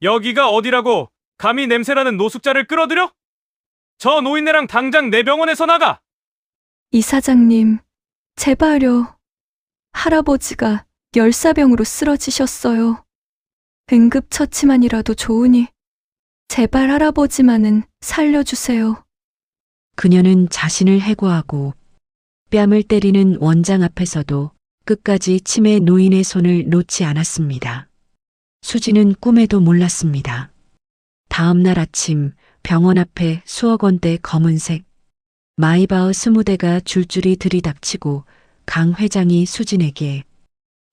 여기가 어디라고 감히 냄새나는 노숙자를 끌어들여? 저 노인네랑 당장 내 병원에서 나가! 이사장님, 제발요. 할아버지가 열사병으로 쓰러지셨어요. 응급처치만이라도 좋으니 제발 할아버지만은 살려주세요. 그녀는 자신을 해고하고 뺨을 때리는 원장 앞에서도 끝까지 치매 노인의 손을 놓지 않았습니다. 수지는 꿈에도 몰랐습니다. 다음 날 아침 병원 앞에 수억 원대 검은색 마이바흐 20대가 줄줄이 들이닥치고 강 회장이 수진에게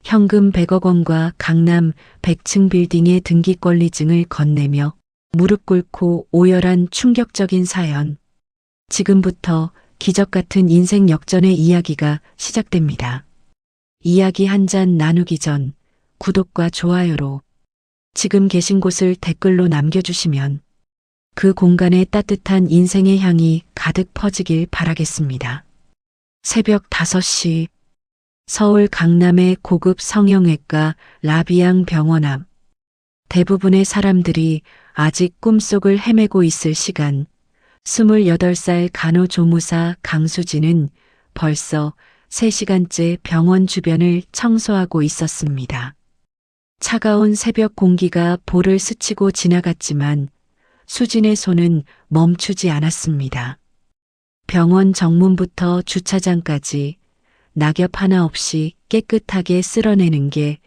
현금 100억 원과 강남 100층 빌딩의 등기권리증을 건네며 무릎 꿇고 오열한 충격적인 사연. 지금부터 기적 같은 인생 역전의 이야기가 시작됩니다. 이야기 한 잔 나누기 전 구독과 좋아요로 지금 계신 곳을 댓글로 남겨주시면 그 공간에 따뜻한 인생의 향이 가득 퍼지길 바라겠습니다. 새벽 5시 서울 강남의 고급 성형외과 라비앙 병원 앞. 대부분의 사람들이 아직 꿈속을 헤매고 있을 시간. 28살 간호조무사 강수진은 벌써 3시간째 병원 주변을 청소하고 있었습니다. 차가운 새벽 공기가 볼을 스치고 지나갔지만 수진의 손은 멈추지 않았습니다. 병원 정문부터 주차장까지 낙엽 하나 없이 깨끗하게 쓸어내는 게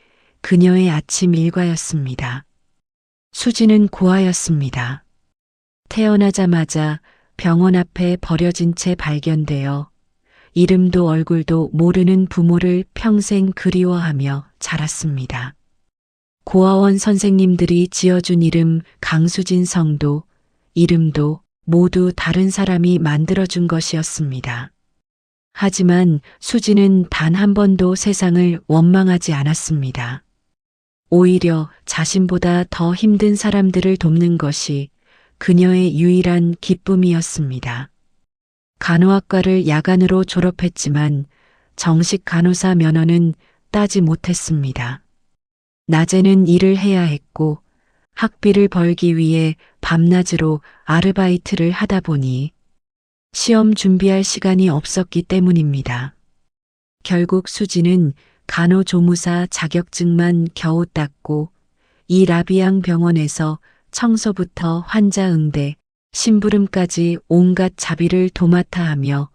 그녀의 아침 일과였습니다. 수진은 고아였습니다. 태어나자마자 병원 앞에 버려진 채 발견되어 이름도 얼굴도 모르는 부모를 평생 그리워하며 자랐습니다. 고아원 선생님들이 지어준 이름 강수진 성도, 이름도 모두 다른 사람이 만들어준 것이었습니다. 하지만 수진은 단 한 번도 세상을 원망하지 않았습니다. 오히려 자신보다 더 힘든 사람들을 돕는 것이 그녀의 유일한 기쁨이었습니다. 간호학과를 야간으로 졸업했지만 정식 간호사 면허는 따지 못했습니다. 낮에는 일을 해야 했고 학비를 벌기 위해 밤낮으로 아르바이트를 하다 보니 시험 준비할 시간이 없었기 때문입니다. 결국 수지는 간호조무사 자격증만 겨우 땄고 이 라비앙 병원에서 청소부터 환자 응대, 심부름까지 온갖 자비를 도맡아 하며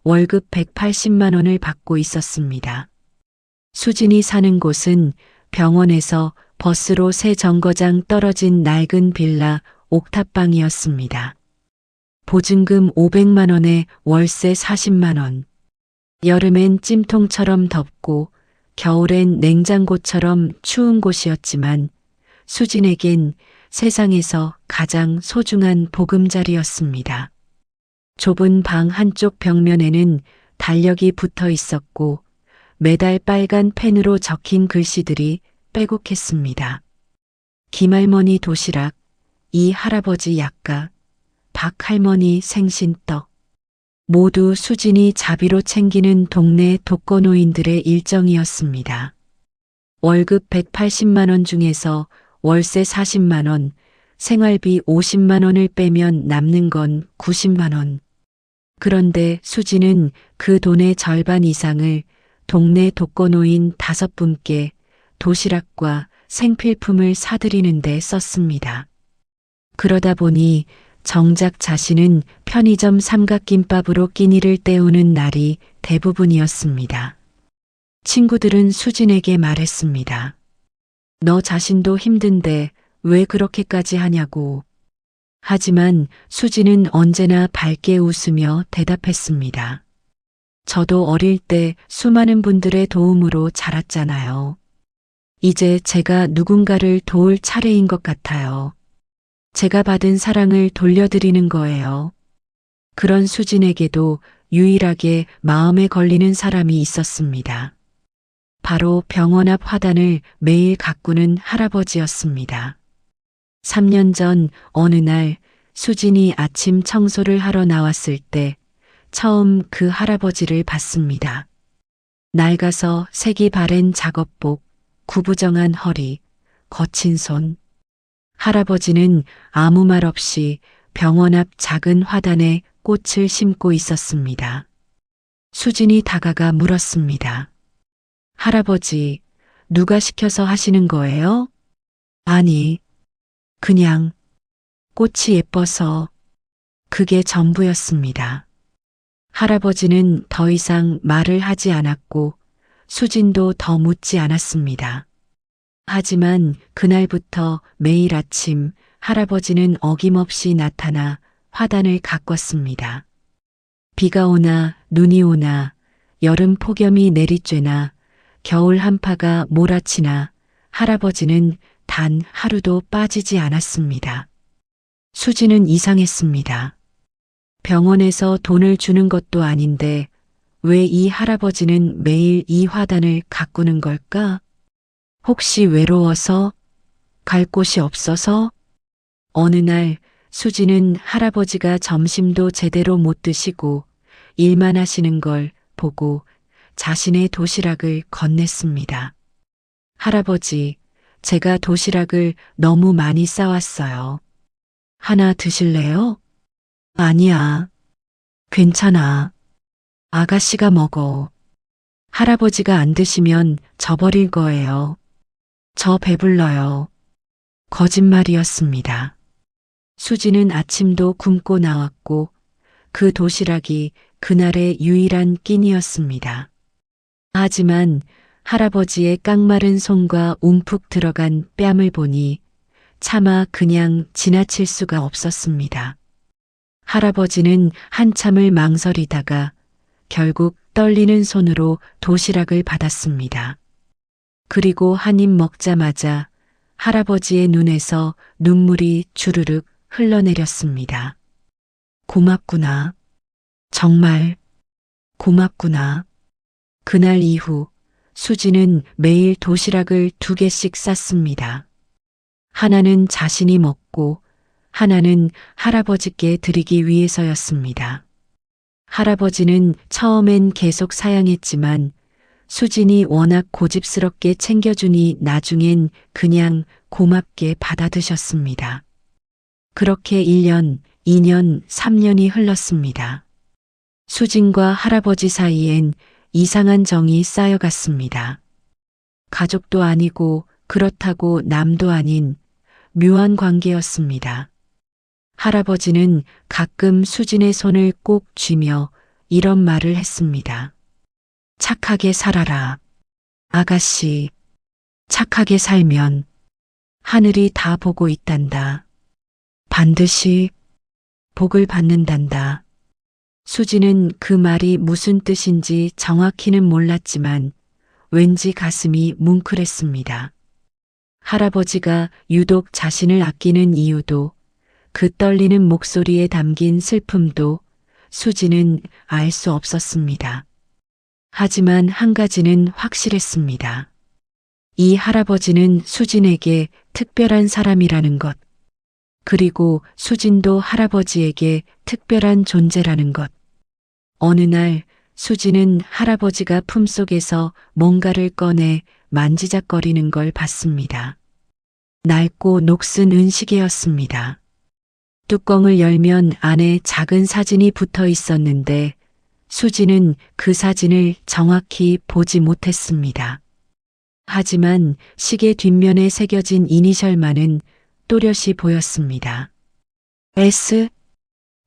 월급 180만 원을 받고 있었습니다. 수진이 사는 곳은 병원에서 버스로 3정거장 떨어진 낡은 빌라 옥탑방이었습니다. 보증금 500만 원에 월세 40만 원. 여름엔 찜통처럼 덥고 겨울엔 냉장고처럼 추운 곳이었지만 수진에겐 세상에서 가장 소중한 보금자리였습니다. 좁은 방 한쪽 벽면에는 달력이 붙어 있었고 매달 빨간 펜으로 적힌 글씨들이 빼곡했습니다. 김할머니 도시락, 이 할아버지 약가, 박할머니 생신떡. 모두 수진이 자비로 챙기는 동네 독거노인들의 일정이었습니다. 월급 180만 원 중에서 월세 40만 원, 생활비 50만 원을 빼면 남는 건 90만 원. 그런데 수진은 그 돈의 절반 이상을 동네 독거노인 5분께 도시락과 생필품을 사드리는 데 썼습니다. 그러다 보니 정작 자신은 편의점 삼각김밥으로 끼니를 때우는 날이 대부분이었습니다. 친구들은 수진에게 말했습니다. 너 자신도 힘든데 왜 그렇게까지 하냐고. 하지만 수진은 언제나 밝게 웃으며 대답했습니다. 저도 어릴 때 수많은 분들의 도움으로 자랐잖아요. 이제 제가 누군가를 도울 차례인 것 같아요. 제가 받은 사랑을 돌려드리는 거예요. 그런 수진에게도 유일하게 마음에 걸리는 사람이 있었습니다. 바로 병원 앞 화단을 매일 가꾸는 할아버지였습니다. 3년 전 어느 날 수진이 아침 청소를 하러 나왔을 때 처음 그 할아버지를 봤습니다. 낡아서 색이 바랜 작업복, 구부정한 허리, 거친 손. 할아버지는 아무 말 없이 병원 앞 작은 화단에 꽃을 심고 있었습니다. 수진이 다가가 물었습니다. 할아버지, 누가 시켜서 하시는 거예요? 아니, 그냥 꽃이 예뻐서 그게 전부였습니다. 할아버지는 더 이상 말을 하지 않았고 수진도 더 묻지 않았습니다. 하지만 그날부터 매일 아침 할아버지는 어김없이 나타나 화단을 가꿨습니다. 비가 오나 눈이 오나 여름 폭염이 내리쬐나 겨울 한파가 몰아치나 할아버지는 단 하루도 빠지지 않았습니다. 수지는 이상했습니다. 병원에서 돈을 주는 것도 아닌데 왜 이 할아버지는 매일 이 화단을 가꾸는 걸까? 혹시 외로워서? 갈 곳이 없어서? 어느 날 수지는 할아버지가 점심도 제대로 못 드시고 일만 하시는 걸 보고 자신의 도시락을 건넸습니다. 할아버지, 제가 도시락을 너무 많이 싸왔어요. 하나 드실래요? 아니야. 괜찮아. 아가씨가 먹어. 할아버지가 안 드시면 져버릴 거예요. 저 배불러요. 거짓말이었습니다. 수지는 아침도 굶고 나왔고 그 도시락이 그날의 유일한 끼니였습니다. 하지만 할아버지의 깡마른 손과 움푹 들어간 뺨을 보니 차마 그냥 지나칠 수가 없었습니다. 할아버지는 한참을 망설이다가 결국 떨리는 손으로 도시락을 받았습니다. 그리고 한 입 먹자마자 할아버지의 눈에서 눈물이 주르륵 흘러내렸습니다. 고맙구나. 정말 고맙구나. 그날 이후 수지는 매일 도시락을 2개씩 쌌습니다. 하나는 자신이 먹고 하나는 할아버지께 드리기 위해서였습니다. 할아버지는 처음엔 계속 사양했지만 수진이 워낙 고집스럽게 챙겨주니 나중엔 그냥 고맙게 받아드셨습니다. 그렇게 1년, 2년, 3년이 흘렀습니다. 수진과 할아버지 사이엔 이상한 정이 쌓여갔습니다. 가족도 아니고 그렇다고 남도 아닌 묘한 관계였습니다. 할아버지는 가끔 수진의 손을 꼭 쥐며 이런 말을 했습니다. 착하게 살아라. 아가씨, 착하게 살면 하늘이 다 보고 있단다. 반드시 복을 받는단다. 수지는 그 말이 무슨 뜻인지 정확히는 몰랐지만 왠지 가슴이 뭉클했습니다. 할아버지가 유독 자신을 아끼는 이유도 그 떨리는 목소리에 담긴 슬픔도 수지는 알 수 없었습니다. 하지만 한 가지는 확실했습니다. 이 할아버지는 수진에게 특별한 사람이라는 것, 그리고 수진도 할아버지에게 특별한 존재라는 것. 어느 날 수지는 할아버지가 품속에서 뭔가를 꺼내 만지작거리는 걸 봤습니다. 낡고 녹슨 은시계였습니다. 뚜껑을 열면 안에 작은 사진이 붙어 있었는데 수지는 그 사진을 정확히 보지 못했습니다. 하지만 시계 뒷면에 새겨진 이니셜만은 또렷이 보였습니다. S,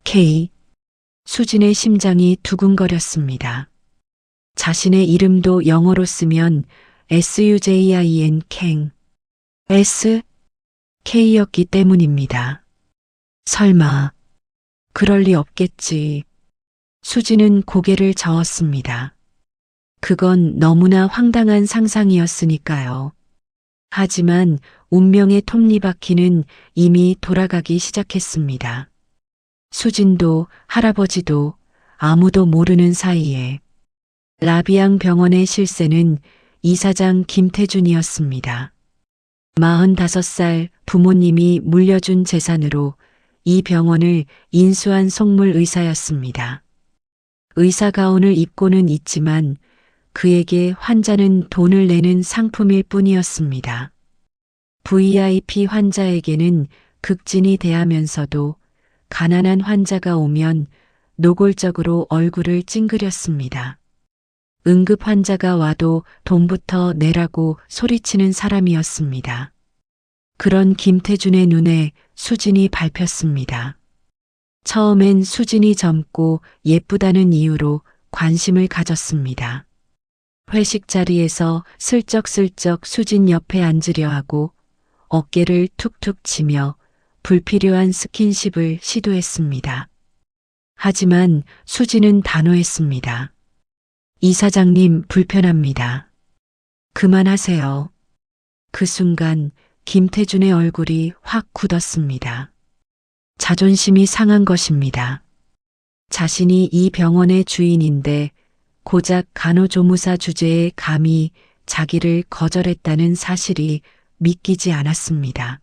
K. 수진의 심장이 두근거렸습니다. 자신의 이름도 영어로 쓰면 SUJIN 캥, S, K였기 때문입니다. 설마, 그럴 리 없겠지. 수지는 고개를 저었습니다. 그건 너무나 황당한 상상이었으니까요. 하지만 운명의 톱니바퀴는 이미 돌아가기 시작했습니다. 수진도 할아버지도 아무도 모르는 사이에 라비앙 병원의 실세는 이사장 김태준이었습니다. 45살 부모님이 물려준 재산으로 이 병원을 인수한 속물 의사였습니다. 의사 가운을 입고는 있지만 그에게 환자는 돈을 내는 상품일 뿐이었습니다. VIP 환자에게는 극진히 대하면서도 가난한 환자가 오면 노골적으로 얼굴을 찡그렸습니다. 응급 환자가 와도 돈부터 내라고 소리치는 사람이었습니다. 그런 김태준의 눈에 수진이 밟혔습니다. 처음엔 수진이 젊고 예쁘다는 이유로 관심을 가졌습니다. 회식 자리에서 슬쩍슬쩍 수진 옆에 앉으려 하고 어깨를 툭툭 치며 불필요한 스킨십을 시도했습니다. 하지만 수진은 단호했습니다. 이사장님 불편합니다. 그만하세요. 그 순간 김태준의 얼굴이 확 굳었습니다. 자존심이 상한 것입니다. 자신이 이 병원의 주인인데 고작 간호조무사 주제에 감히 자기를 거절했다는 사실이 믿기지 않았습니다.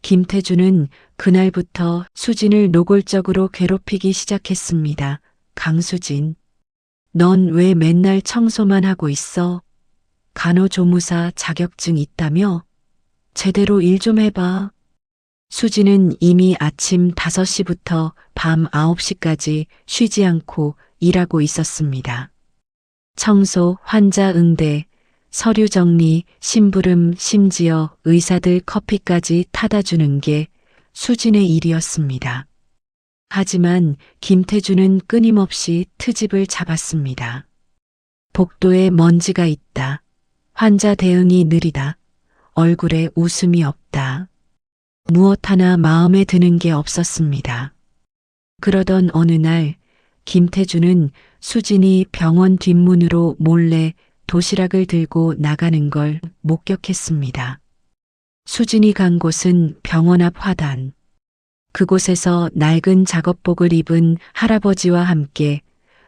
김태준은 그날부터 수진을 노골적으로 괴롭히기 시작했습니다. 강수진, 넌 왜 맨날 청소만 하고 있어? 간호조무사 자격증 있다며? 제대로 일 좀 해봐. 수진은 이미 아침 5시부터 밤 9시까지 쉬지 않고 일하고 있었습니다. 청소, 환자 응대, 서류 정리, 심부름, 심지어 의사들 커피까지 타다 주는 게 수진의 일이었습니다. 하지만 김태준은 끊임없이 트집을 잡았습니다. 복도에 먼지가 있다. 환자 대응이 느리다. 얼굴에 웃음이 없다. 무엇 하나 마음에 드는 게 없었습니다. 그러던 어느 날 김태준은 수진이 병원 뒷문으로 몰래 도시락을 들고 나가는 걸 목격했습니다. 수진이 간 곳은 병원 앞 화단. 그곳에서 낡은 작업복을 입은 할아버지와 함께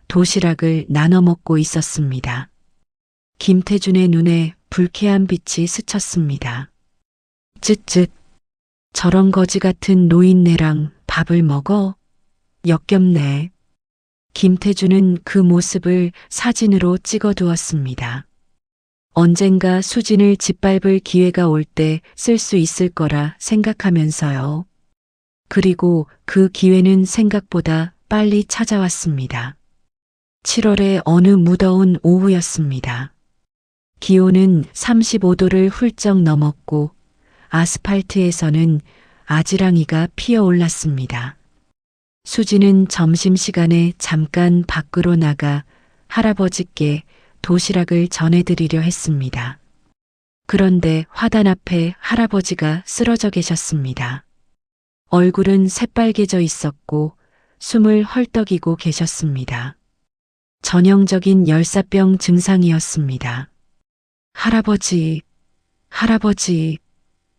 도시락을 나눠 먹고 있었습니다. 김태준의 눈에 불쾌한 빛이 스쳤습니다. 쯧쯧. 저런 거지 같은 노인네랑 밥을 먹어? 역겹네. 김태준은 그 모습을 사진으로 찍어두었습니다. 언젠가 수진을 짓밟을 기회가 올 때 쓸 수 있을 거라 생각하면서요. 그리고 그 기회는 생각보다 빨리 찾아왔습니다. 7월의 어느 무더운 오후였습니다. 기온은 35도를 훌쩍 넘었고 아스팔트에서는 아지랑이가 피어올랐습니다. 수진은 점심시간에 잠깐 밖으로 나가 할아버지께 도시락을 전해드리려 했습니다. 그런데 화단 앞에 할아버지가 쓰러져 계셨습니다. 얼굴은 새빨개져 있었고 숨을 헐떡이고 계셨습니다. 전형적인 열사병 증상이었습니다. 할아버지,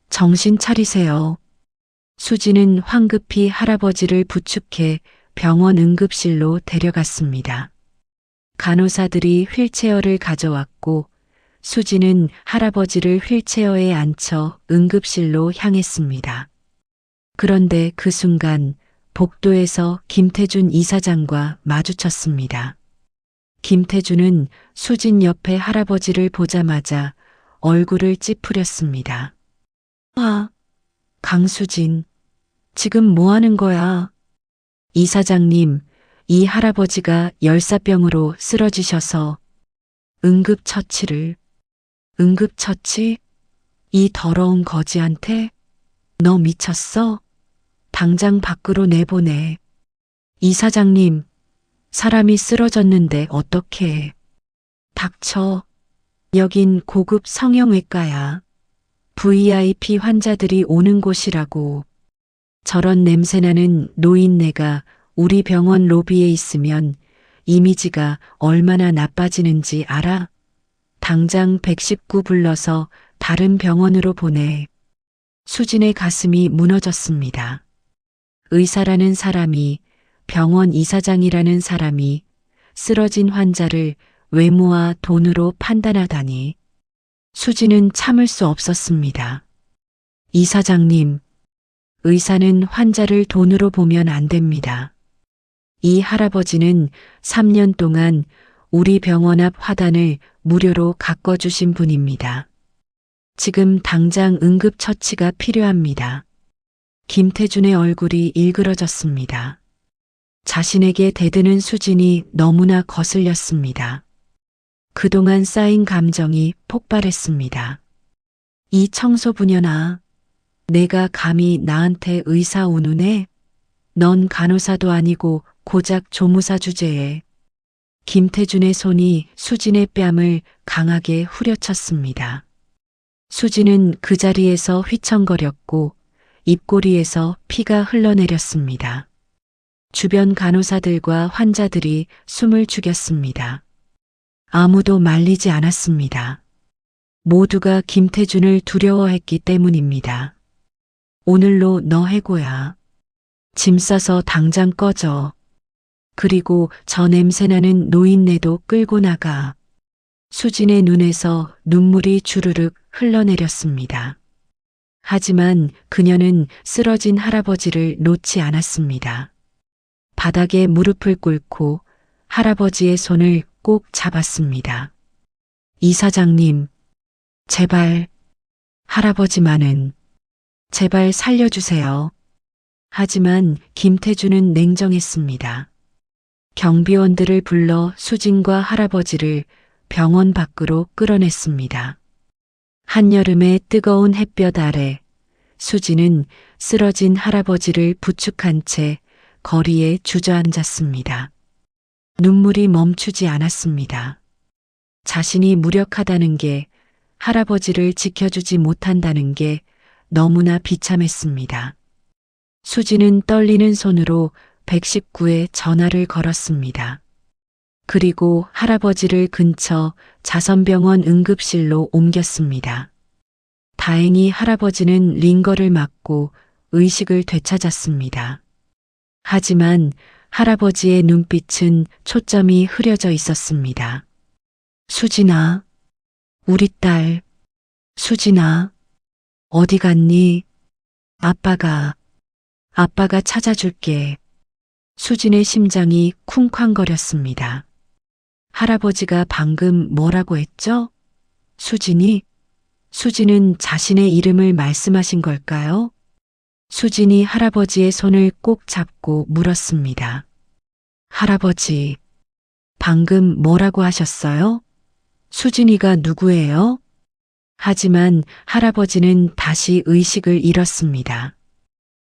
정신 차리세요. 수진은 황급히 할아버지를 부축해 병원 응급실로 데려갔습니다. 간호사들이 휠체어를 가져왔고 수진은 할아버지를 휠체어에 앉혀 응급실로 향했습니다. 그런데 그 순간 복도에서 김태준 이사장과 마주쳤습니다. 김태준은 수진 옆에 할아버지를 보자마자 얼굴을 찌푸렸습니다. 강수진, 지금 뭐 하는 거야? 이사장님, 이 할아버지가 열사병으로 쓰러지셔서 응급처치를. 응급처치? 이 더러운 거지한테? 너 미쳤어? 당장 밖으로 내보내. 이사장님, 사람이 쓰러졌는데 어떡해. 닥쳐. 여긴 고급 성형외과야. VIP 환자들이 오는 곳이라고. 저런 냄새나는 노인네가 우리 병원 로비에 있으면 이미지가 얼마나 나빠지는지 알아? 당장 119 불러서 다른 병원으로 보내. 수진의 가슴이 무너졌습니다. 의사라는 사람이, 병원 이사장이라는 사람이 쓰러진 환자를 외모와 돈으로 판단하다니. 수진은 참을 수 없었습니다. 이사장님, 의사는 환자를 돈으로 보면 안 됩니다. 이 할아버지는 3년 동안 우리 병원 앞 화단을 무료로 가꿔주신 분입니다. 지금 당장 응급처치가 필요합니다. 김태준의 얼굴이 일그러졌습니다. 자신에게 대드는 수진이 너무나 거슬렸습니다. 그동안 쌓인 감정이 폭발했습니다. 이 청소부년아, 내가 감히 나한테 의사 운운해? 넌 간호사도 아니고 고작 조무사 주제에. 김태준의 손이 수진의 뺨을 강하게 후려쳤습니다. 수진은 그 자리에서 휘청거렸고 입꼬리에서 피가 흘러내렸습니다. 주변 간호사들과 환자들이 숨을 죽였습니다. 아무도 말리지 않았습니다. 모두가 김태준을 두려워했기 때문입니다. 오늘로 너 해고야. 짐 싸서 당장 꺼져. 그리고 저 냄새나는 노인네도 끌고 나가. 수진의 눈에서 눈물이 주르륵 흘러내렸습니다. 하지만 그녀는 쓰러진 할아버지를 놓지 않았습니다. 바닥에 무릎을 꿇고 할아버지의 손을 꼭 잡았습니다. 이사장님, 제발, 할아버지만은, 제발 살려주세요. 하지만 김태준은 냉정했습니다. 경비원들을 불러 수진과 할아버지를 병원 밖으로 끌어냈습니다. 한여름의 뜨거운 햇볕 아래 수진은 쓰러진 할아버지를 부축한 채 거리에 주저앉았습니다. 눈물이 멈추지 않았습니다. 자신이 무력하다는 게, 할아버지를 지켜주지 못한다는 게 너무나 비참했습니다. 수진은 떨리는 손으로 119에 전화를 걸었습니다. 그리고 할아버지를 근처 자선병원 응급실로 옮겼습니다. 다행히 할아버지는 링거를 맞고 의식을 되찾았습니다. 하지만 할아버지의 눈빛은 초점이 흐려져 있었습니다. 수진아, 우리 딸, 수진아, 어디 갔니? 아빠가 찾아줄게. 수진의 심장이 쿵쾅거렸습니다. 할아버지가 방금 뭐라고 했죠? 수진은 자신의 이름을 말씀하신 걸까요? 수진이 할아버지의 손을 꼭 잡고 물었습니다. 할아버지, 방금 뭐라고 하셨어요? 수진이가 누구예요? 하지만 할아버지는 다시 의식을 잃었습니다.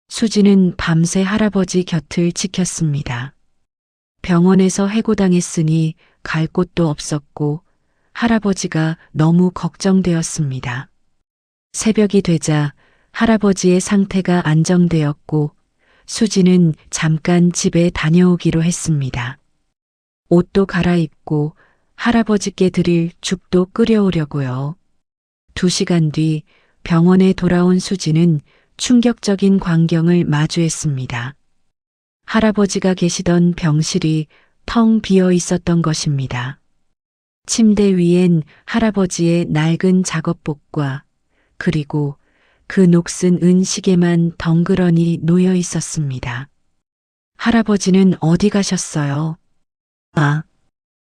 수진은 밤새 할아버지 곁을 지켰습니다. 병원에서 해고당했으니 갈 곳도 없었고 할아버지가 너무 걱정되었습니다. 새벽이 되자 할아버지의 상태가 안정되었고 수진은 잠깐 집에 다녀오기로 했습니다. 옷도 갈아입고 할아버지께 드릴 죽도 끓여오려고요. 2시간 뒤 병원에 돌아온 수진은 충격적인 광경을 마주했습니다. 할아버지가 계시던 병실이 텅 비어 있었던 것입니다. 침대 위엔 할아버지의 낡은 작업복과 그리고 그 녹슨 은 시계만 덩그러니 놓여 있었습니다. 할아버지는 어디 가셨어요?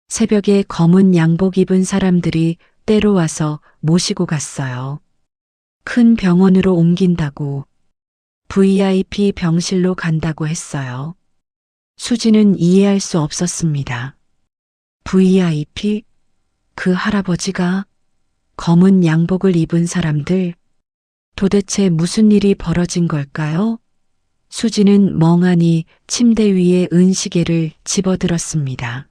새벽에 검은 양복 입은 사람들이 때로 와서 모시고 갔어요. 큰 병원으로 옮긴다고, VIP 병실로 간다고 했어요. 수지는 이해할 수 없었습니다. VIP? 그 할아버지가? 검은 양복을 입은 사람들? 도대체 무슨 일이 벌어진 걸까요? 수지는 멍하니 침대 위에 은시계를 집어들었습니다.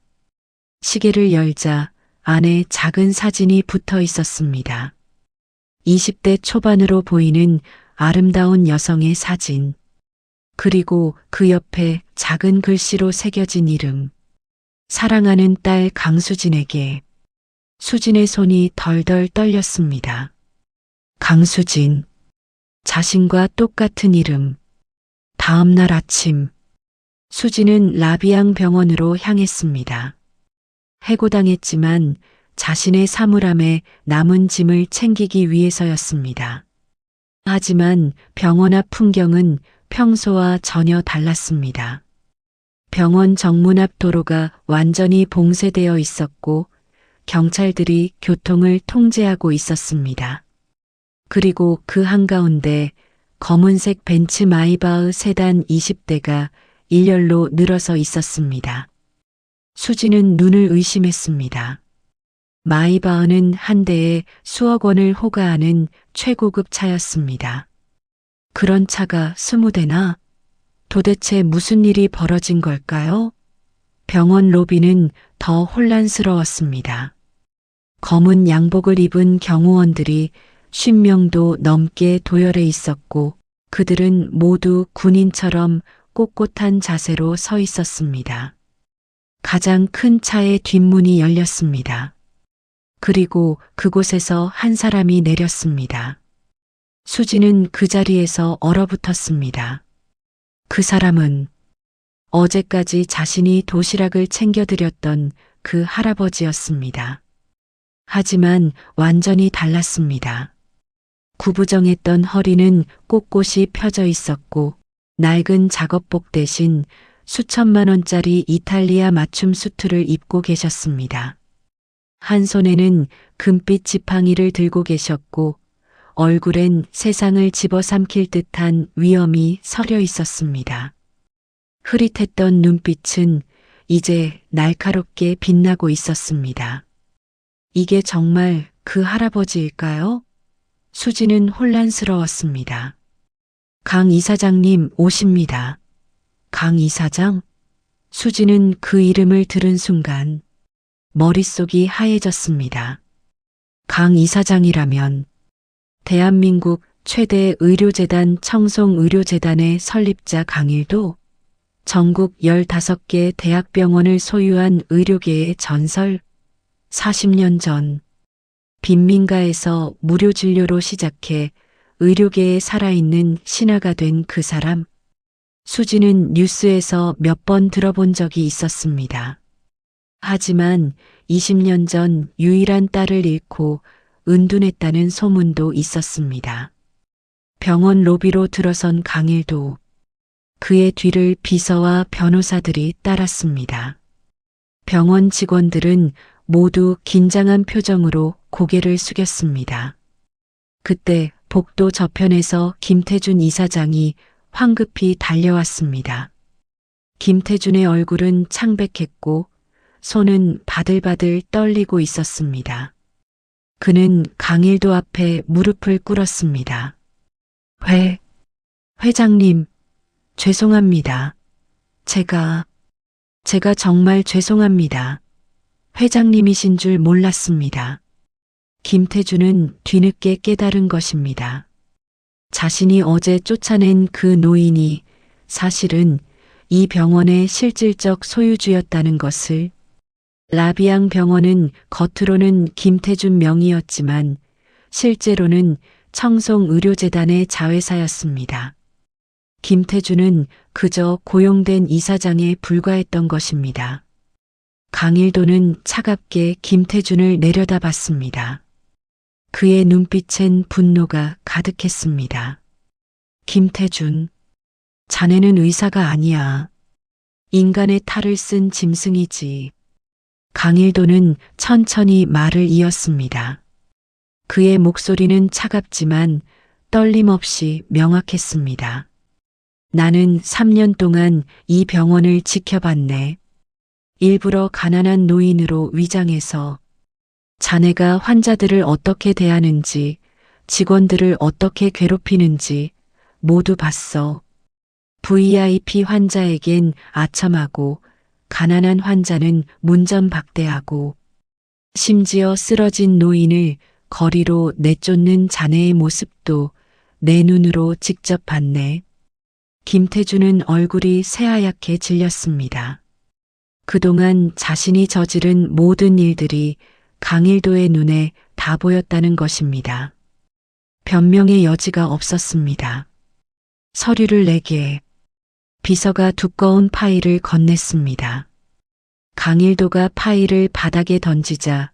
시계를 열자 안에 작은 사진이 붙어 있었습니다. 20대 초반으로 보이는 아름다운 여성의 사진. 그리고 그 옆에 작은 글씨로 새겨진 이름. 사랑하는 딸 강수진에게. 수진의 손이 덜덜 떨렸습니다. 강수진. 자신과 똑같은 이름. 다음 날 아침. 수진은 라비앙 병원으로 향했습니다. 해고당했지만 자신의 사물함에 남은 짐을 챙기기 위해서였습니다. 하지만 병원 앞 풍경은 평소와 전혀 달랐습니다. 병원 정문 앞 도로가 완전히 봉쇄되어 있었고 경찰들이 교통을 통제하고 있었습니다. 그리고 그 한가운데 검은색 벤츠 마이바흐 세단 20대가 일렬로 늘어서 있었습니다. 수지는 눈을 의심했습니다. 마이바흐는 한 대에 수억 원을 호가하는 최고급 차였습니다. 그런 차가 20대나? 도대체 무슨 일이 벌어진 걸까요? 병원 로비는 더 혼란스러웠습니다. 검은 양복을 입은 경호원들이 50명도 넘게 도열해 있었고 그들은 모두 군인처럼 꼿꼿한 자세로 서 있었습니다. 가장 큰 차의 뒷문이 열렸습니다. 그리고 그곳에서 한 사람이 내렸습니다. 수지는 그 자리에서 얼어붙었습니다. 그 사람은 어제까지 자신이 도시락을 챙겨드렸던 그 할아버지였습니다. 하지만 완전히 달랐습니다. 구부정했던 허리는 꼿꼿이 펴져 있었고 낡은 작업복 대신 수천만 원짜리 이탈리아 맞춤 수트를 입고 계셨습니다. 한 손에는 금빛 지팡이를 들고 계셨고 얼굴엔 세상을 집어삼킬 듯한 위엄이 서려 있었습니다. 흐릿했던 눈빛은 이제 날카롭게 빛나고 있었습니다. 이게 정말 그 할아버지일까요? 수지는 혼란스러웠습니다. 강 이사장님 오십니다. 강 이사장? 수지는 그 이름을 들은 순간 머릿속이 하얘졌습니다. 강 이사장이라면 대한민국 최대 의료재단 청송의료재단의 설립자 강일도, 전국 15개 대학병원을 소유한 의료계의 전설, 40년 전 빈민가에서 무료 진료로 시작해 의료계에 살아있는 신화가 된 그 사람. 수지는 뉴스에서 몇 번 들어본 적이 있었습니다. 하지만 20년 전 유일한 딸을 잃고 은둔했다는 소문도 있었습니다. 병원 로비로 들어선 강일도, 그의 뒤를 비서와 변호사들이 따랐습니다. 병원 직원들은 모두 긴장한 표정으로 고개를 숙였습니다. 그때 복도 저편에서 김태준 이사장이 황급히 달려왔습니다. 김태준의 얼굴은 창백했고 손은 바들바들 떨리고 있었습니다. 그는 강일도 앞에 무릎을 꿇었습니다. 회장님, 죄송합니다. 제가 정말 죄송합니다. 회장님이신 줄 몰랐습니다. 김태준은 뒤늦게 깨달은 것입니다. 자신이 어제 쫓아낸 그 노인이 사실은 이 병원의 실질적 소유주였다는 것을. 라비앙 병원은 겉으로는 김태준 명의였지만 실제로는 청송의료재단의 자회사였습니다. 김태준은 그저 고용된 이사장에 불과했던 것입니다. 강일도는 차갑게 김태준을 내려다봤습니다. 그의 눈빛엔 분노가 가득했습니다. 김태준, 자네는 의사가 아니야. 인간의 탈을 쓴 짐승이지. 강일도는 천천히 말을 이었습니다. 그의 목소리는 차갑지만 떨림 없이 명확했습니다. 나는 3년 동안 이 병원을 지켜봤네. 일부러 가난한 노인으로 위장해서 자네가 환자들을 어떻게 대하는지, 직원들을 어떻게 괴롭히는지 모두 봤어. VIP 환자에겐 아첨하고 가난한 환자는 문전박대하고 심지어 쓰러진 노인을 거리로 내쫓는 자네의 모습도 내 눈으로 직접 봤네. 김태준은 얼굴이 새하얗게 질렸습니다. 그동안 자신이 저지른 모든 일들이 강일도의 눈에 다 보였다는 것입니다. 변명의 여지가 없었습니다. 서류를 내게. 비서가 두꺼운 파일을 건넸습니다. 강일도가 파일을 바닥에 던지자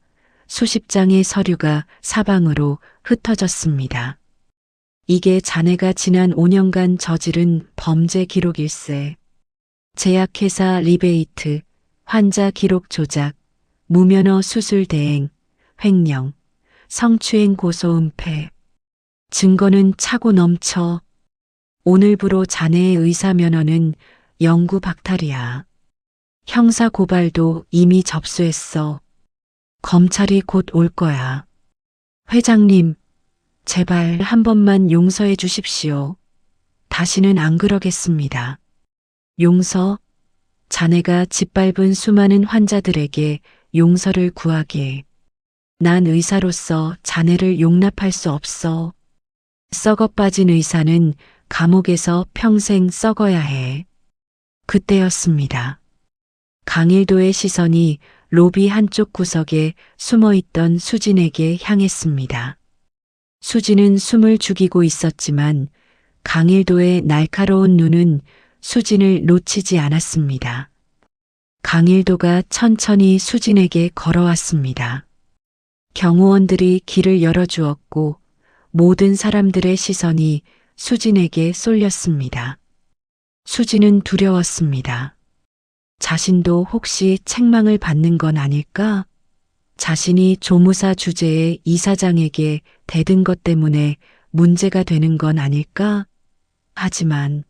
수십 장의 서류가 사방으로 흩어졌습니다. 이게 자네가 지난 5년간 저지른 범죄 기록일세. 제약회사 리베이트, 환자 기록 조작, 무면허 수술 대행, 횡령, 성추행 고소 은폐. 증거는 차고 넘쳐. 오늘부로 자네의 의사 면허는 영구 박탈이야. 형사 고발도 이미 접수했어. 검찰이 곧 올 거야. 회장님, 제발 한 번만 용서해 주십시오. 다시는 안 그러겠습니다. 용서? 자네가 짓밟은 수많은 환자들에게 용서를 구하게. 난 의사로서 자네를 용납할 수 없어. 썩어 빠진 의사는 감옥에서 평생 썩어야 해. 그때였습니다. 강일도의 시선이 로비 한쪽 구석에 숨어있던 수진에게 향했습니다. 수진은 숨을 죽이고 있었지만 강일도의 날카로운 눈은 수진을 놓치지 않았습니다. 강일도가 천천히 수진에게 걸어왔습니다. 경호원들이 길을 열어주었고 모든 사람들의 시선이 수진에게 쏠렸습니다. 수진은 두려웠습니다. 자신도 혹시 책망을 받는 건 아닐까? 자신이 조무사 주제의 이사장에게 대든 것 때문에 문제가 되는 건 아닐까? 하지만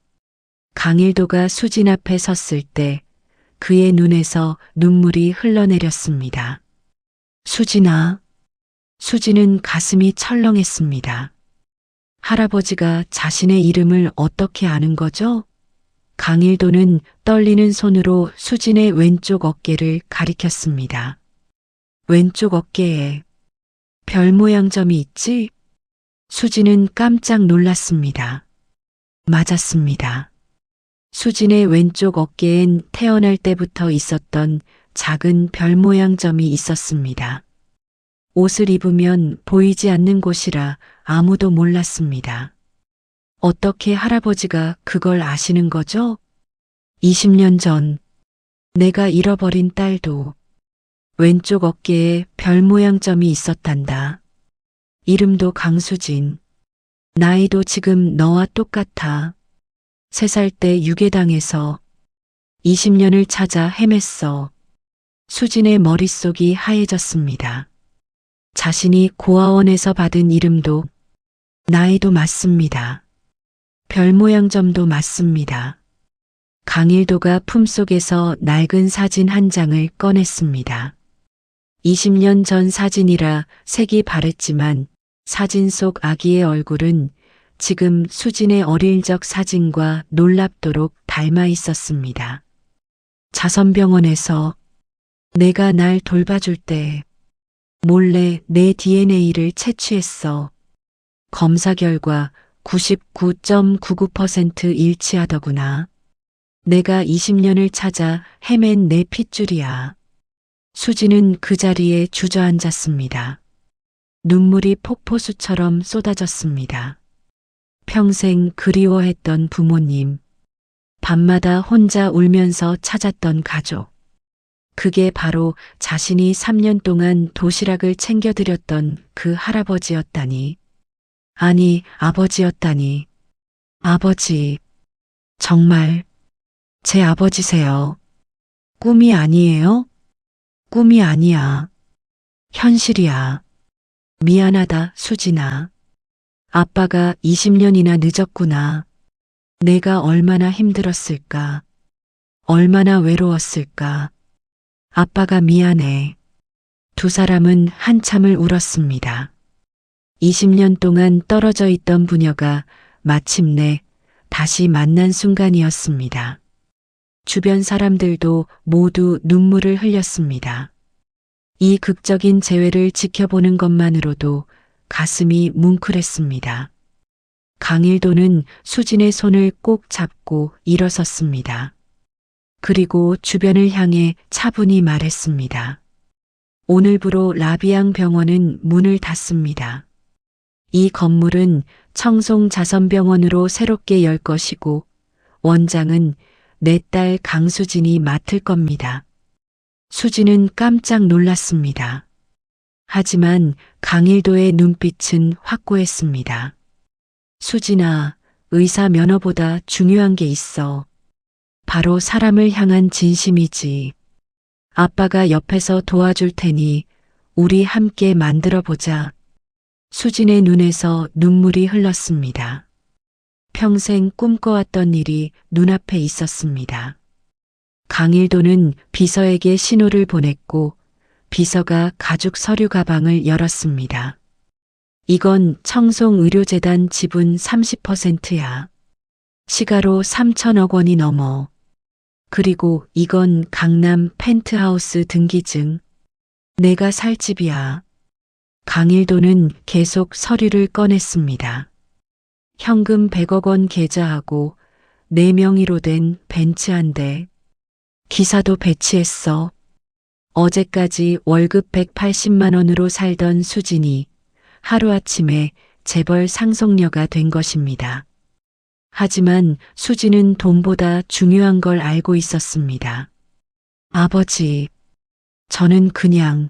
강일도가 수진 앞에 섰을 때 그의 눈에서 눈물이 흘러내렸습니다. 수진아. 수진은 가슴이 철렁했습니다. 할아버지가 자신의 이름을 어떻게 아는 거죠? 강일도는 떨리는 손으로 수진의 왼쪽 어깨를 가리켰습니다. 왼쪽 어깨에 별 모양 점이 있지? 수진은 깜짝 놀랐습니다. 맞았습니다. 수진의 왼쪽 어깨엔 태어날 때부터 있었던 작은 별 모양 점이 있었습니다. 옷을 입으면 보이지 않는 곳이라 아무도 몰랐습니다. 어떻게 할아버지가 그걸 아시는 거죠? 20년 전 내가 잃어버린 딸도 왼쪽 어깨에 별 모양 점이 있었단다. 이름도 강수진. 나이도 지금 너와 똑같아. 3살 때 유괴당해서 20년을 찾아 헤맸어. 수진의 머릿속이 하얘졌습니다. 자신이 고아원에서 받은 이름도 나이도 맞습니다. 별 모양 점도 맞습니다. 강일도가 품속에서 낡은 사진 한 장을 꺼냈습니다. 20년 전 사진이라 색이 바랬지만 사진 속 아기의 얼굴은 지금 수진의 어릴 적 사진과 놀랍도록 닮아 있었습니다. 자선병원에서 내가 날 돌봐줄 때 몰래 내 DNA를 채취했어. 검사 결과 99.99% 일치하더구나. 내가 20년을 찾아 헤맨 내 핏줄이야. 수진은 그 자리에 주저앉았습니다. 눈물이 폭포수처럼 쏟아졌습니다. 평생 그리워했던 부모님, 밤마다 혼자 울면서 찾았던 가족. 그게 바로 자신이 3년 동안 도시락을 챙겨드렸던 그 할아버지였다니. 아니, 아버지였다니. 아버지. 정말 제 아버지세요. 꿈이 아니에요? 꿈이 아니야. 현실이야. 미안하다, 수진아. 아빠가 20년이나 늦었구나. 내가 얼마나 힘들었을까. 얼마나 외로웠을까. 아빠가 미안해. 두 사람은 한참을 울었습니다. 20년 동안 떨어져 있던 부녀가 마침내 다시 만난 순간이었습니다. 주변 사람들도 모두 눈물을 흘렸습니다. 이 극적인 재회를 지켜보는 것만으로도 가슴이 뭉클했습니다. 강일도는 수진의 손을 꼭 잡고 일어섰습니다. 그리고 주변을 향해 차분히 말했습니다. 오늘부로 라비앙 병원은 문을 닫습니다. 이 건물은 청송자선병원으로 새롭게 열 것이고 원장은 내 딸 강수진이 맡을 겁니다. 수진은 깜짝 놀랐습니다. 하지만 강일도의 눈빛은 확고했습니다. 수진아, 의사 면허보다 중요한 게 있어. 바로 사람을 향한 진심이지. 아빠가 옆에서 도와줄 테니 우리 함께 만들어 보자. 수진의 눈에서 눈물이 흘렀습니다. 평생 꿈꿔왔던 일이 눈앞에 있었습니다. 강일도는 비서에게 신호를 보냈고 비서가 가죽 서류 가방을 열었습니다. 이건 청송의료재단 지분 30%야. 시가로 3천억 원이 넘어. 그리고 이건 강남 펜트하우스 등기증. 내가 살 집이야. 강일도는 계속 서류를 꺼냈습니다. 현금 100억 원 계좌하고 4명의로 된 벤츠 한 대. 기사도 배치했어. 어제까지 월급 180만 원으로 살던 수진이 하루아침에 재벌 상속녀가 된 것입니다. 하지만 수진은 돈보다 중요한 걸 알고 있었습니다. 아버지, 저는 그냥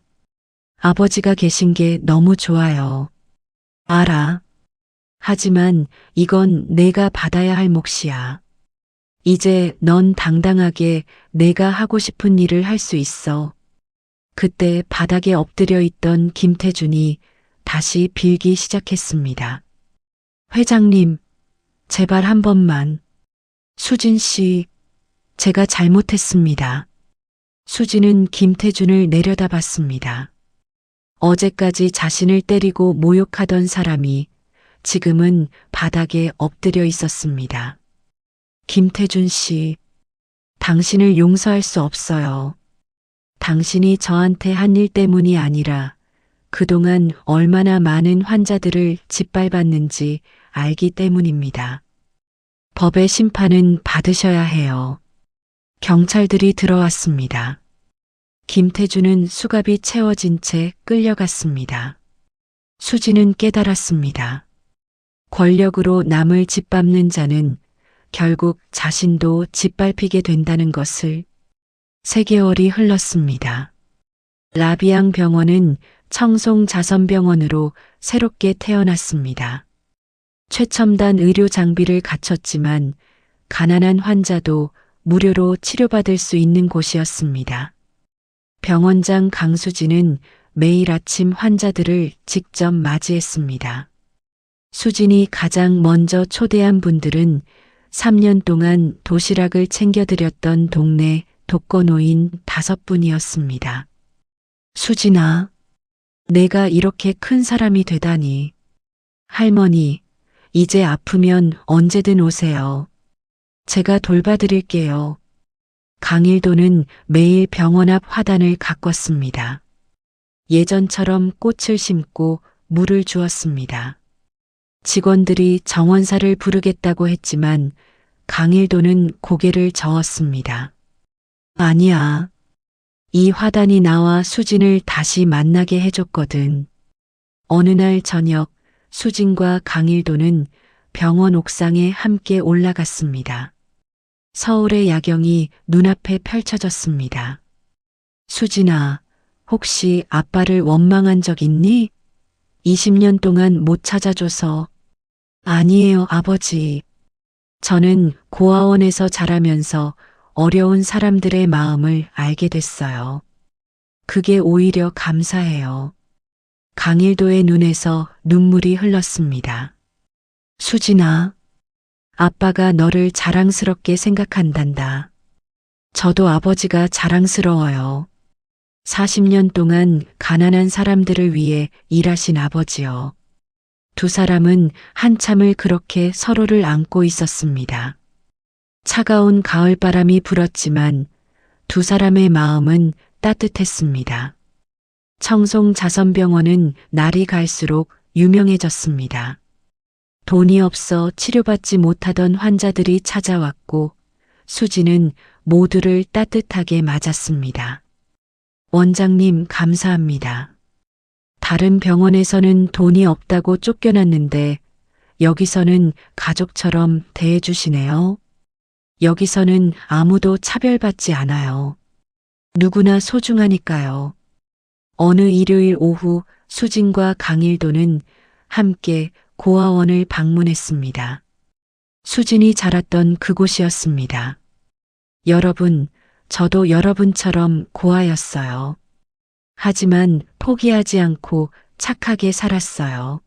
아버지가 계신 게 너무 좋아요. 알아. 하지만 이건 내가 받아야 할 몫이야. 이제 넌 당당하게 내가 하고 싶은 일을 할 수 있어. 그때 바닥에 엎드려 있던 김태준이 다시 빌기 시작했습니다. 회장님, 제발 한 번만. 수진 씨, 제가 잘못했습니다. 수진은 김태준을 내려다봤습니다. 어제까지 자신을 때리고 모욕하던 사람이 지금은 바닥에 엎드려 있었습니다. 김태준 씨, 당신을 용서할 수 없어요. 당신이 저한테 한 일 때문이 아니라 그동안 얼마나 많은 환자들을 짓밟았는지 알기 때문입니다. 법의 심판은 받으셔야 해요. 경찰들이 들어왔습니다. 김태준은 수갑이 채워진 채 끌려갔습니다. 수진은 깨달았습니다. 권력으로 남을 짓밟는 자는 결국 자신도 짓밟히게 된다는 것을. 3개월이 흘렀습니다. 라비앙 병원은 청송자선병원으로 새롭게 태어났습니다. 최첨단 의료 장비를 갖췄지만 가난한 환자도 무료로 치료받을 수 있는 곳이었습니다. 병원장 강수진은 매일 아침 환자들을 직접 맞이했습니다. 수진이 가장 먼저 초대한 분들은 3년 동안 도시락을 챙겨드렸던 동네 독거노인 5분이었습니다. 수진아, 내가 이렇게 큰 사람이 되다니. 할머니, 이제 아프면 언제든 오세요. 제가 돌봐드릴게요. 강일도는 매일 병원 앞 화단을 가꿨습니다. 예전처럼 꽃을 심고 물을 주었습니다. 직원들이 정원사를 부르겠다고 했지만 강일도는 고개를 저었습니다. 아니야. 이 화단이 나와 수진을 다시 만나게 해줬거든. 어느 날 저녁 수진과 강일도는 병원 옥상에 함께 올라갔습니다. 서울의 야경이 눈앞에 펼쳐졌습니다. 수진아, 혹시 아빠를 원망한 적 있니? 20년 동안 못 찾아줘서. 아니에요, 아버지. 저는 고아원에서 자라면서 어려운 사람들의 마음을 알게 됐어요. 그게 오히려 감사해요. 강일도의 눈에서 눈물이 흘렀습니다. 수진아, 아빠가 너를 자랑스럽게 생각한단다. 저도 아버지가 자랑스러워요. 40년 동안 가난한 사람들을 위해 일하신 아버지요. 2 사람은 한참을 그렇게 서로를 안고 있었습니다. 차가운 가을바람이 불었지만 2 사람의 마음은 따뜻했습니다. 청송자선병원은 날이 갈수록 유명해졌습니다. 돈이 없어 치료받지 못하던 환자들이 찾아왔고 수진은 모두를 따뜻하게 맞았습니다. 원장님 감사합니다. 다른 병원에서는 돈이 없다고 쫓겨났는데 여기서는 가족처럼 대해주시네요. 여기서는 아무도 차별받지 않아요. 누구나 소중하니까요. 어느 일요일 오후 수진과 강일도는 함께 고아원을 방문했습니다. 수진이 자랐던 그곳이었습니다. 여러분, 저도 여러분처럼 고아였어요. 하지만 포기하지 않고 착하게 살았어요.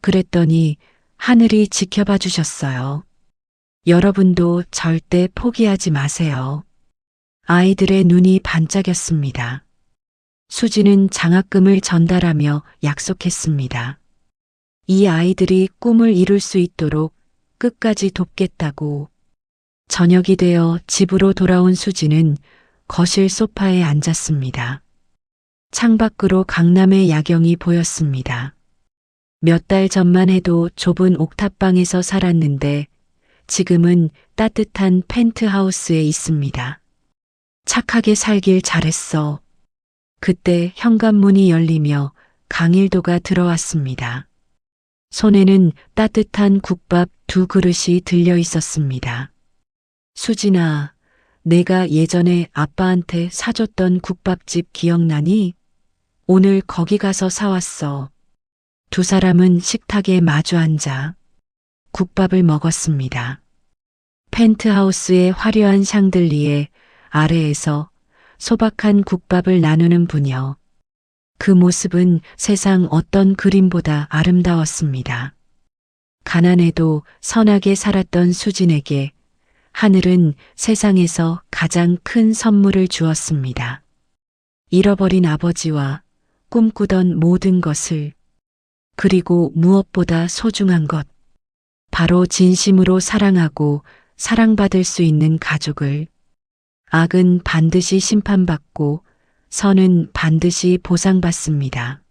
그랬더니 하늘이 지켜봐 주셨어요. 여러분도 절대 포기하지 마세요. 아이들의 눈이 반짝였습니다. 수지는 장학금을 전달하며 약속했습니다. 이 아이들이 꿈을 이룰 수 있도록 끝까지 돕겠다고. 저녁이 되어 집으로 돌아온 수지는 거실 소파에 앉았습니다. 창밖으로 강남의 야경이 보였습니다. 몇 달 전만 해도 좁은 옥탑방에서 살았는데 지금은 따뜻한 펜트하우스에 있습니다. 착하게 살길 잘했어. 그때 현관문이 열리며 강일도가 들어왔습니다. 손에는 따뜻한 국밥 2그릇이 들려 있었습니다. 수진아, 내가 예전에 아빠한테 사줬던 국밥집 기억나니? 오늘 거기 가서 사왔어. 두 사람은 식탁에 마주 앉아 국밥을 먹었습니다. 펜트하우스의 화려한 샹들리에 아래에서 소박한 국밥을 나누는 부녀. 그 모습은 세상 어떤 그림보다 아름다웠습니다. 가난해도 선하게 살았던 수진에게 하늘은 세상에서 가장 큰 선물을 주었습니다. 잃어버린 아버지와 꿈꾸던 모든 것을, 그리고 무엇보다 소중한 것, 바로 진심으로 사랑하고 사랑받을 수 있는 가족을. 악은 반드시 심판받고 선은 반드시 보상받습니다.